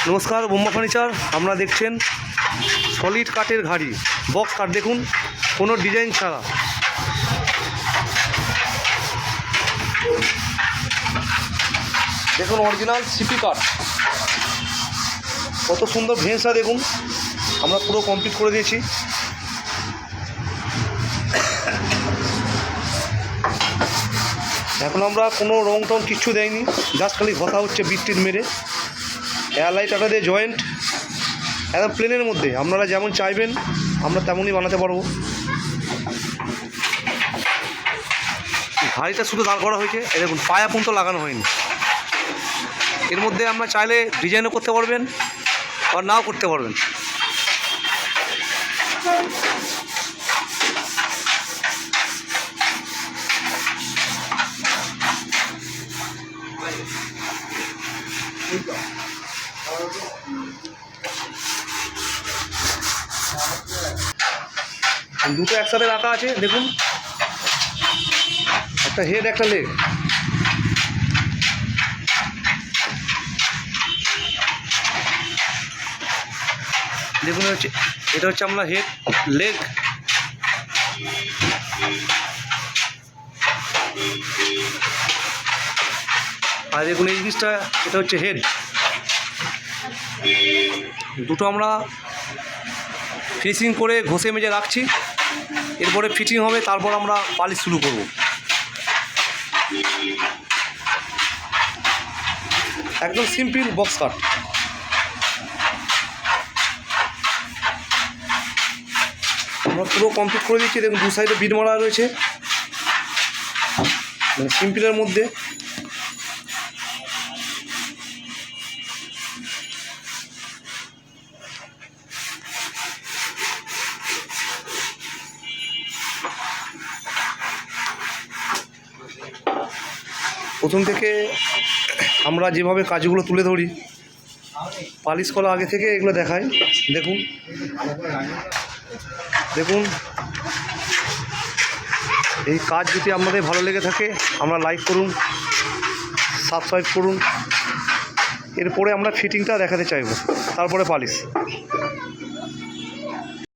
নমস্কার, বোম্বা ফার্নিচার। আপনারা দেখছেন সলিড কাঠের ঘাড়ি, বক্স কাঠ। দেখুন, কোনো ডিজাইন ছাড়া। দেখুন অরিজিনাল সিপি কাঠ, কত সুন্দর ভেঁসা। দেখুন আমরা পুরো কমপ্লিট করে দিয়েছি। এখন আমরা কোনো রং টং কিচ্ছু দেয়নি, জাস্ট খালি ঘষা হচ্ছে বৃষ্টির মেরে। এয়ারলাইট আটা দিয়ে জয়েন্ট, একদম প্লেনের মধ্যে আপনারা যেমন চাইবেন আমরা তেমনই বানাতে পারবো। ঘাড়িটা শুধু দাঁড় করা হয়েছে, এই দেখুন পায়া পর্যন্ত লাগানো হয়নি। এর মধ্যে আমরা চাইলে ডিজাইনও করতে পারবেন আর নাও করতে পারবেন। দুটো একসাথে রাখা আছে, দেখুন একটা হেড একটা লেগ। দেখুন এটা হচ্ছে আমরা হেড, লেগ। আর দেখুন এই জিনিসটা, এটা হচ্ছে হেড। দুটো আমরা ফিনিশিং করে ঘষে মেজে রাখছি, এরপরে ফিটিং হবে, তারপর আমরা পালিশ শুরু করব। একদম সিম্পল বক্স কাট। আমরা পুরো কমপ্লিট করে দিচ্ছি। দেখুন দু সাইডে বিট মারা রয়েছে, মানে সিম্পলের মধ্যে। প্রথম থেকে আমরা যেভাবে কাজগুলো তুলে ধরি, পালিশ করা আগে থেকে এগুলো দেখাই। দেখুন দেখুন এই কাজ যদি আপনাদের ভালো লেগে থাকে, আমরা লাইক করুন, সাবস্ক্রাইব করুন। এরপরে আমরা ফিটিংটা দেখাতে চাইব, তারপরে পালিশ।